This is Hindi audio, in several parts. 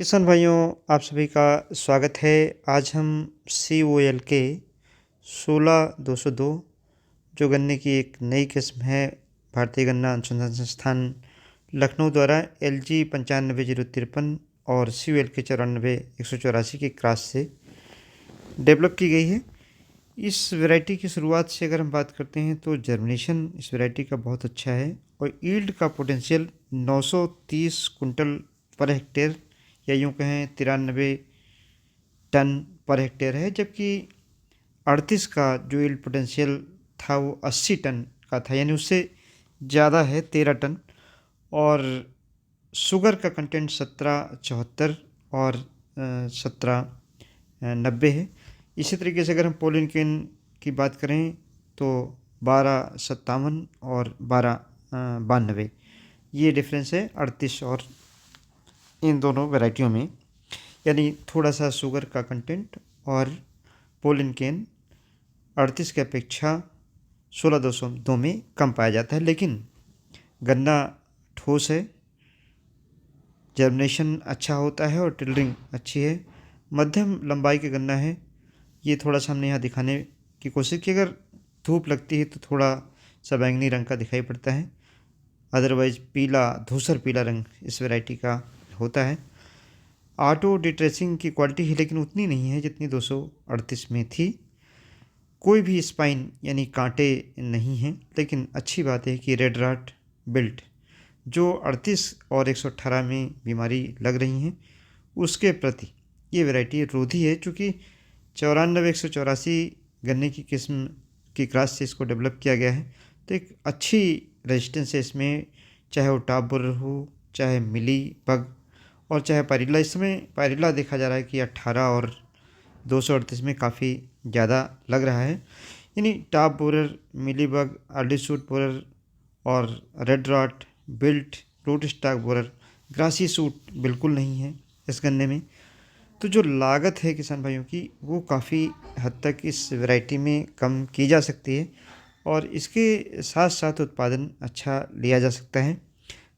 किसान भाइयों, आप सभी का स्वागत है। आज हम COL के 16-202 जो गन्ने की एक नई किस्म है, भारतीय गन्ना अनुसंधान संस्थान लखनऊ द्वारा LG 95-053 और COL के 94-184 की क्रॉस से डेवलप की गई है। इस वैरायटी की शुरुआत से अगर हम बात करते हैं तो जर्मिनेशन इस वैरायटी का बहुत अच्छा है और यील्ड का पोटेंशियल 930 कुंटल पर हेक्टेयर या यूँ कहें 93 टन पर हेक्टेयर है, जबकि 38 का जो यील्ड पोटेंशियल था वो 80 टन का था, यानी उससे ज़्यादा है 13 टन। और शुगर का कंटेंट 1774 और 1790 है। इसी तरीके से अगर हम पोलिनकेन की बात करें तो 1257 और 1292 ये डिफरेंस है 38 और इन दोनों वैरायटियों में, यानी थोड़ा सा शुगर का कंटेंट और पोलिनकेन 38 की अपेक्षा 16-202 में कम पाया जाता है। लेकिन गन्ना ठोस है, जर्मिनेशन अच्छा होता है और टिल्डरिंग अच्छी है। मध्यम लंबाई का गन्ना है। ये थोड़ा सा हमने यहाँ दिखाने की कोशिश की, अगर धूप लगती है तो थोड़ा सा बैंगनी रंग का दिखाई पड़ता है, अदरवाइज पीला, धूसर पीला रंग इस वैरायटी का होता है। ऑटो डिट्रेसिंग की क्वालिटी है लेकिन उतनी नहीं है जितनी 238 में थी। कोई भी स्पाइन यानी कांटे नहीं हैं, लेकिन अच्छी बात है कि रेड रॉट बिल्ट जो 38 और 118 में बीमारी लग रही हैं उसके प्रति ये वैरायटी रोधी है। चूँकि 94-184 गन्ने की किस्म की क्रॉस से इसको डेवलप किया गया है, तो एक अच्छी रेजिस्टेंस है इसमें, चाहे वो टॉप बोरर हो, चाहे मिली बग और चाहे पायरिल्ला। इस समय पायरिल्ला देखा जा रहा है कि 18 और 238 में काफ़ी ज़्यादा लग रहा है, यानी top borer, mealy bug, early shoot borer और red rot wilt, root stock borer, grassy shoot बिल्कुल नहीं है इस गन्ने में। तो जो लागत है किसान भाइयों की वो काफ़ी हद तक इस वैरायटी में कम की जा सकती है और इसके साथ साथ उत्पादन अच्छा लिया जा सकता है।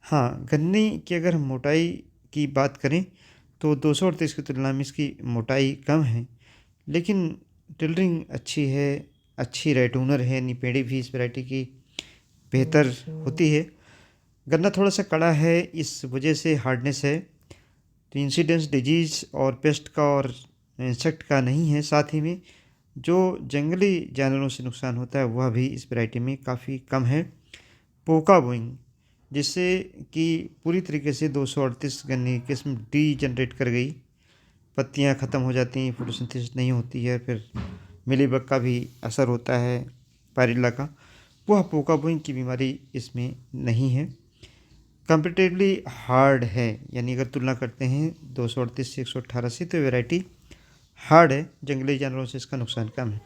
हाँ, गन्ने की अगर हम मोटाई की बात करें तो 238 की तुलना में इसकी मोटाई कम है, लेकिन टिल्डरिंग अच्छी है, अच्छी रेटूनर है, निपेड़ी भी इस वैरायटी की बेहतर होती है। गन्ना थोड़ा सा कड़ा है, इस वजह से हार्डनेस है, तो इंसिडेंस डिजीज़ और पेस्ट का और इंसेक्ट का नहीं है। साथ ही में जो जंगली जानवरों से नुकसान होता है वह भी इस वैरायटी में काफ़ी कम है। पोका बोइंग, जिससे कि पूरी तरीके से 238 गन्ने की किस्म डी जनरेट कर गई, पत्तियां ख़त्म हो जाती हैं, फोटोसिंथेसिस नहीं होती है, फिर मिलीबग का भी असर होता है, पायरिल्ला का, वह पोका बोइंग की बीमारी इसमें नहीं है। कंपेरेटिवली हार्ड है, यानी अगर तुलना करते हैं 238 से 118 से तो वैरायटी हार्ड है, जंगली जानवरों से इसका नुकसान कम है।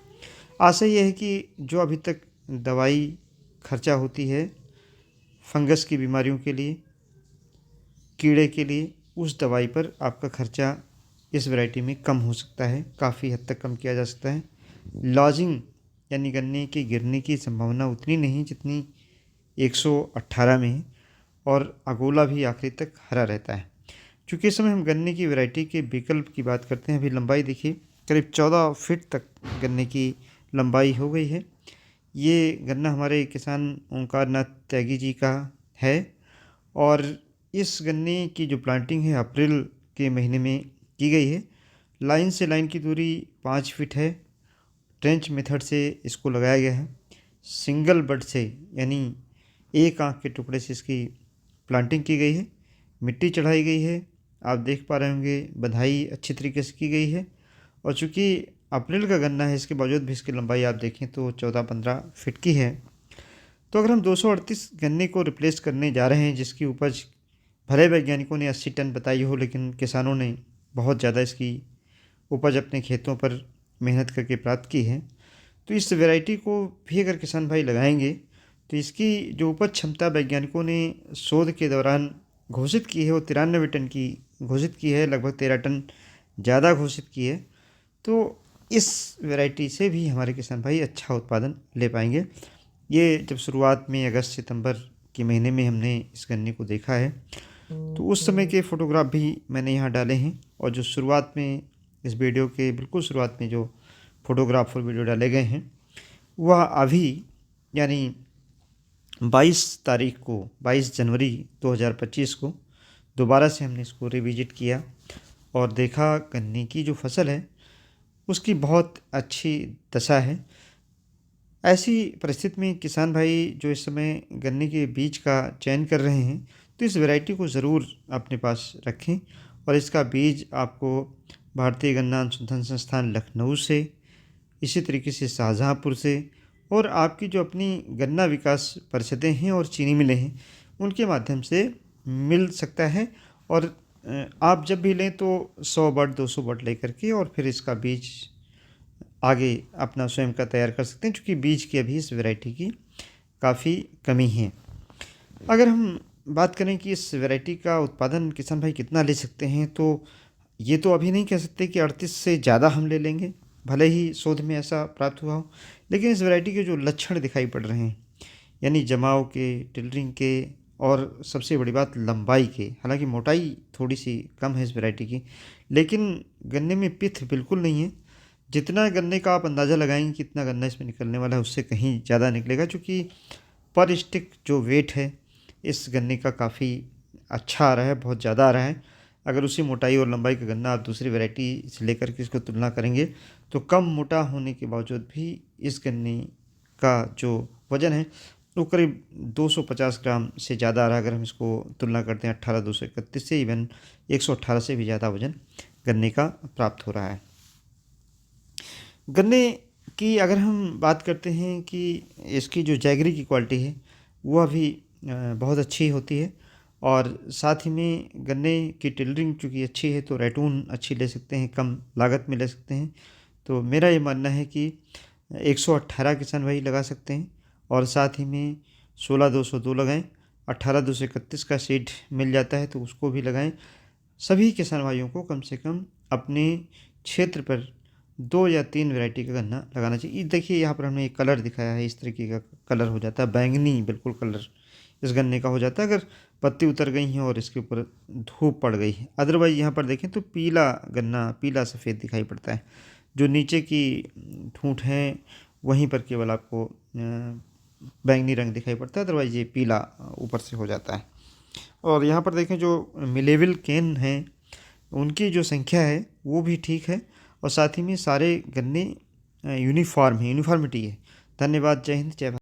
आशा यह है कि जो अभी तक दवाई खर्चा होती है फंगस की बीमारियों के लिए, कीड़े के लिए, उस दवाई पर आपका खर्चा इस वैरायटी में कम हो सकता है, काफ़ी हद तक कम किया जा सकता है। लॉजिंग यानी गन्ने के गिरने की संभावना उतनी नहीं जितनी 118 में है और अगोला भी आखिरी तक हरा रहता है। चूँकि इस समय हम गन्ने की वैरायटी के विकल्प की बात करते हैं, अभी लंबाई देखिए करीब 14 फीट तक गन्ने की लंबाई हो गई है। ये गन्ना हमारे किसान ओंकार नाथ त्यागी जी का है और इस गन्ने की जो प्लांटिंग है अप्रैल के महीने में की गई है। लाइन से लाइन की दूरी 5 फीट है। ट्रेंच मेथड से इसको लगाया गया है। सिंगल बड से यानी एक आंख के टुकड़े से इसकी प्लांटिंग की गई है। मिट्टी चढ़ाई गई है, आप देख पा रहे होंगे, बधाई अच्छी तरीके से की गई है। और चूँकि अप्रैल का गन्ना है इसके बावजूद भी इसकी लंबाई आप देखें तो 14-15 फीट की है। तो अगर हम 238 गन्ने को रिप्लेस करने जा रहे हैं जिसकी उपज भले वैज्ञानिकों ने 80 टन बताई हो, लेकिन किसानों ने बहुत ज़्यादा इसकी उपज अपने खेतों पर मेहनत करके प्राप्त की है, तो इस वैरायटी को भी अगर किसान भाई लगाएंगे तो इसकी जो उपज क्षमता वैज्ञानिकों ने शोध के दौरान घोषित की है वो 93 टन की घोषित की है, लगभग 13 टन ज़्यादा घोषित की है। तो इस वैरायटी से भी हमारे किसान भाई अच्छा उत्पादन ले पाएंगे। ये जब शुरुआत में अगस्त सितंबर के महीने में हमने इस गन्ने को देखा है तो उस समय के फ़ोटोग्राफ भी मैंने यहाँ डाले हैं। और जो शुरुआत में इस वीडियो के बिल्कुल शुरुआत में जो फ़ोटोग्राफ और वीडियो डाले गए हैं वह अभी यानी 22 जनवरी 2025 को दोबारा से हमने इसको रिविजिट किया और देखा गन्ने की जो फसल है उसकी बहुत अच्छी दशा है। ऐसी परिस्थिति में किसान भाई जो इस समय गन्ने के बीज का चयन कर रहे हैं तो इस वैरायटी को ज़रूर अपने पास रखें। और इसका बीज आपको भारतीय गन्ना अनुसंधान संस्थान लखनऊ से, इसी तरीके से शाहजहाँपुर से, और आपकी जो अपनी गन्ना विकास परिषदें हैं और चीनी मिलें हैं उनके माध्यम से मिल सकता है। और आप जब भी लें तो 100 बट 200 बट लेकर के और फिर इसका बीज आगे अपना स्वयं का तैयार कर सकते हैं, क्योंकि बीज की अभी इस वैरायटी की काफ़ी कमी है। अगर हम बात करें कि इस वैरायटी का उत्पादन किसान भाई कितना ले सकते हैं, तो ये तो अभी नहीं कह सकते कि 38 से ज़्यादा हम ले लेंगे, भले ही शोध में ऐसा प्राप्त हुआ हो। लेकिन इस वैरायटी के जो लक्षण दिखाई पड़ रहे हैं, यानी जमाव के, टिल्डरिंग के, और सबसे बड़ी बात लंबाई के, हालांकि मोटाई थोड़ी सी कम है इस वैरायटी की, लेकिन गन्ने में पिथ बिल्कुल नहीं है। जितना गन्ने का आप अंदाज़ा लगाएंगे कितना गन्ना इसमें निकलने वाला है उससे कहीं ज़्यादा निकलेगा, क्योंकि पर स्टिक जो वेट है इस गन्ने का काफ़ी अच्छा आ रहा है, बहुत ज़्यादा आ रहा है। अगर उसी मोटाई और लंबाई का गन्ना आप दूसरी वैरायटी से लेकर के इसको तुलना करेंगे तो कम मोटा होने के बावजूद भी इस गन्ने का जो वज़न है वो करीब 250 ग्राम से ज़्यादा आ रहा है। अगर हम इसको तुलना करते हैं 18,231 से, इवन 118 से भी ज़्यादा वज़न गन्ने का प्राप्त हो रहा है। गन्ने की अगर हम बात करते हैं कि इसकी जो जैगरी की क्वालिटी है वह भी बहुत अच्छी होती है। और साथ ही में गन्ने की टिल्डरिंग चूँकि अच्छी है तो रैटून अच्छी ले सकते हैं, कम लागत में ले सकते हैं। तो मेरा ये मानना है कि 118 किसान भाई लगा सकते हैं और साथ ही में 16,202 लगाएं। 18,231 का सीड मिल जाता है तो उसको भी लगाएं। सभी किसान भाइयों को कम से कम अपने क्षेत्र पर 2 या 3 वैरायटी का गन्ना लगाना चाहिए। ये देखिए यहाँ पर हमने एक कलर दिखाया है, इस तरीके का कलर हो जाता है, बैंगनी बिल्कुल कलर इस गन्ने का हो जाता है अगर पत्ती उतर गई हैं और इसके ऊपर धूप पड़ गई है। अदरवाइज़ यहाँ पर देखें तो पीला गन्ना, पीला सफ़ेद दिखाई पड़ता है। जो नीचे की ठूँठ हैं वहीं पर केवल आपको बैंगनी रंग दिखाई पड़ता है, अदरवाइज़ ये पीला ऊपर से हो जाता है। और यहाँ पर देखें जो मिलेबल केन हैं उनकी जो संख्या है वो भी ठीक है और साथ ही में सारे गन्ने यूनिफॉर्म है, यूनिफॉर्मिटी है। धन्यवाद। जय हिंद, जय भारत।